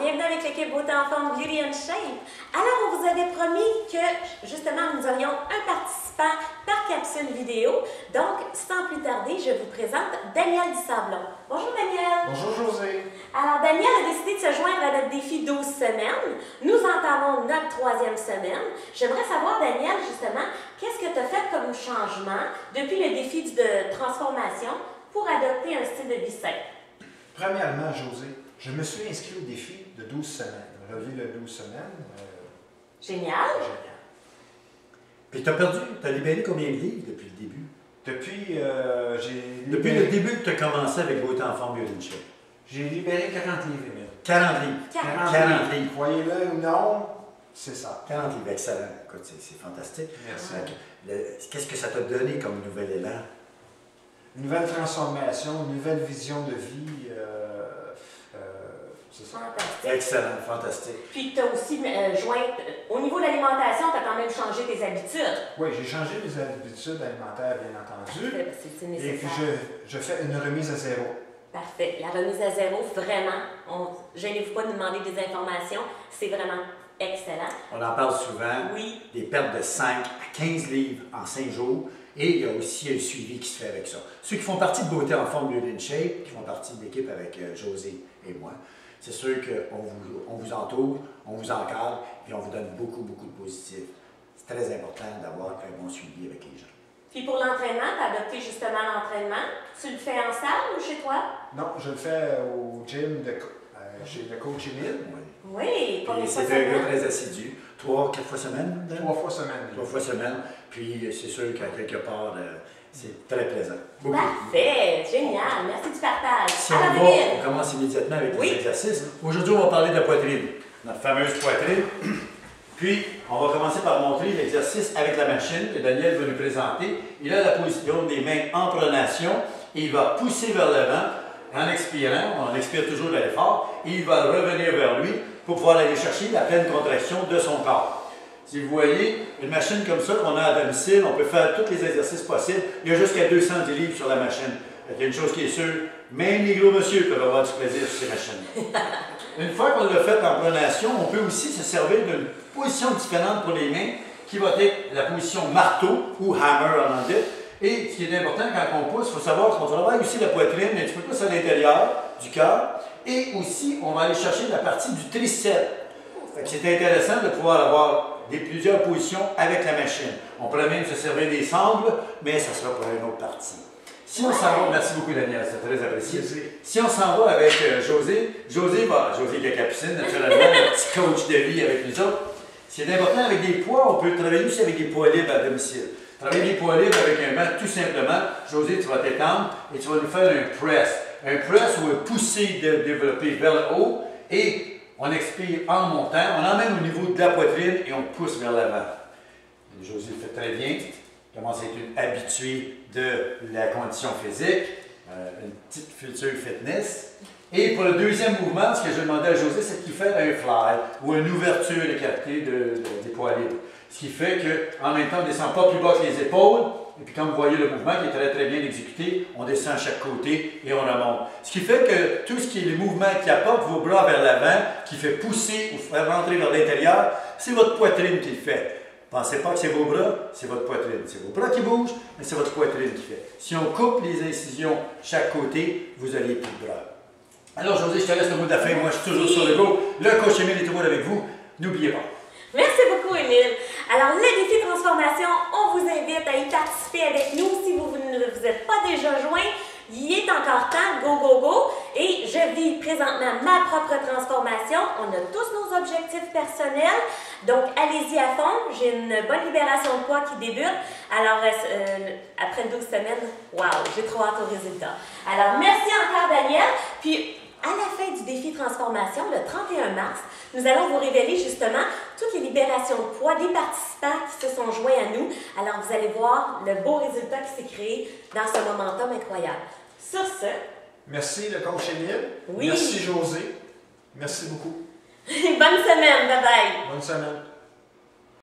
bienvenue avec l'équipe Beauté en forme Beauty and Shape. Alors, on vous avait promis que, justement, nous aurions un participant par capsule vidéo. Donc, sans plus tarder, je vous présente Daniel Dusablon. Bonjour Daniel. Bonjour José. Alors, Daniel a décidé de se joindre à notre défi 12 semaines. Nous entamons notre 3e semaine. J'aimerais savoir, Daniel, justement, qu'est-ce que tu as fait comme changement depuis le défi de transformation pour adopter un style de vie sain? Premièrement, José, je me suis inscrit au défi de 12 semaines. Relevé le 12 semaines. Génial. Génial. Puis tu as libéré combien de livres depuis le début? Depuis, Depuis le début que tu as commencé avec Beauté en forme Beauty and Shape. J'ai libéré 40 livres, Emile. 40 livres. 40 livres. Croyez-le ou non, c'est ça. 40 livres, excellent. Écoute, c'est fantastique. Merci. Qu'est-ce que ça t'a donné comme nouvel élan? Une nouvelle transformation, une nouvelle vision de vie. C'est ça. Fantastique. Excellent, fantastique. Puis tu as aussi joint, au niveau de l'alimentation, tu as quand même changé tes habitudes. Oui, j'ai changé mes habitudes alimentaires, bien entendu. Parfait, c'est nécessaire. Et puis, je fais une remise à zéro. Parfait. La remise à zéro, vraiment, gênez-vous pas de nous demander des informations, c'est vraiment excellent. On en parle souvent. Oui. Des pertes de 5 à 15 livres en 5 jours. Et il y a aussi un suivi qui se fait avec ça. Ceux qui font partie de Beauté en forme Beauty and Shape, qui font partie de l'équipe avec José et moi, c'est sûr qu'on vous entoure, on vous encadre et on vous donne beaucoup, beaucoup de positifs. C'est très important d'avoir un bon suivi avec les gens. Puis pour l'entraînement, tu as adopté justement l'entraînement. Tu le fais en salle ou chez toi? Non, je le fais au gym chez le coach Emile. Oui, combien de fois C'est un gars semaine? très assidu. 3, 4 fois semaine? 3 fois semaine. 3 fois semaine. Puis c'est sûr qu'à quelque part, c'est très plaisant. Beaucoup. Parfait, génial, merci du partage. Si Alors, on va, David, on commence immédiatement avec Oui. les exercices. Aujourd'hui, on va parler de la poitrine, notre fameuse poitrine. Puis, on va commencer par montrer l'exercice avec la machine que Daniel va nous présenter. Il a la position des mains en pronation et il va pousser vers l'avant en expirant. On expire toujours à l'effort et il va revenir vers lui pour pouvoir aller chercher la pleine contraction de son corps. Si vous voyez, une machine comme ça qu'on a à domicile, on peut faire tous les exercices possibles. Il y a jusqu'à 210 livres sur la machine. Il y a une chose qui est sûre, même les gros monsieur peuvent avoir du plaisir sur ces machines. Une fois qu'on l'a fait en pronation, on peut aussi se servir d'une position différente pour les mains, qui va être la position marteau ou hammer en anglais. Et ce qui est important quand on pousse, il faut savoir qu'on travaille aussi la poitrine, un petit peu plus à l'intérieur du cœur. Et aussi, on va aller chercher la partie du triceps. C'est intéressant de pouvoir avoir plusieurs positions avec la machine. On pourrait même se servir des sangles, mais ça sera pour une autre partie. Si on s'en va, merci beaucoup Daniel, c'est très apprécié. Si on s'en va avec José qui a Capucine, naturellement, le petit coach de vie avec nous autres. Ce qui est important avec des poids, on peut travailler aussi avec des poids libres à domicile. Travailler des poids libres avec un mat, tout simplement, José, tu vas t'étendre et tu vas nous faire un press. Un press ou un poussé développé vers le haut et on expire en montant, on emmène au niveau de la poitrine et on pousse vers l'avant. José le fait très bien. Il commence à être une habituée de la condition physique, une petite future fitness. Et pour le deuxième mouvement, ce que je demandais à José, c'est qu'il fait un fly ou une ouverture écartée des poids libres. Ce qui fait qu'en même temps, on ne descend pas plus bas que les épaules. Et puis comme vous voyez le mouvement qui est très très bien exécuté, on descend à chaque côté et on remonte. Ce qui fait que tout ce qui est les mouvements qui apportent vos bras vers l'avant, qui fait pousser ou faire rentrer vers l'intérieur, c'est votre poitrine qui le fait. Pensez pas que c'est vos bras, c'est votre poitrine. C'est vos bras qui bougent, mais c'est votre poitrine qui fait. Si on coupe les incisions chaque côté, vous n'auriez plus de bras. Alors José, je te laisse le mot de la fin. Moi, je suis toujours sur le go. Le coach Emile est toujours avec vous. N'oubliez pas. merci beaucoup, Émile. Alors, le défi transformation, on vous invite à y participer avec nous. Si vous ne vous êtes pas déjà joint, il est encore temps, go, go, go. Et je vis présentement ma propre transformation. On a tous nos objectifs personnels. Donc, allez-y à fond. J'ai une bonne libération de poids qui débute. Alors, après 12 semaines, waouh, j'ai trop hâte aux résultats. Alors, merci encore, Daniel. Puis, à la fin du défi transformation, le 31 mars, nous allons vous révéler justement toutes les libérations de poids des participants qui se sont joints à nous. Alors, vous allez voir le beau résultat qui s'est créé dans ce momentum incroyable. Sur ce... Merci le coach Emile. Oui. Merci José. Merci beaucoup. Bonne semaine, bye bye. Bonne semaine.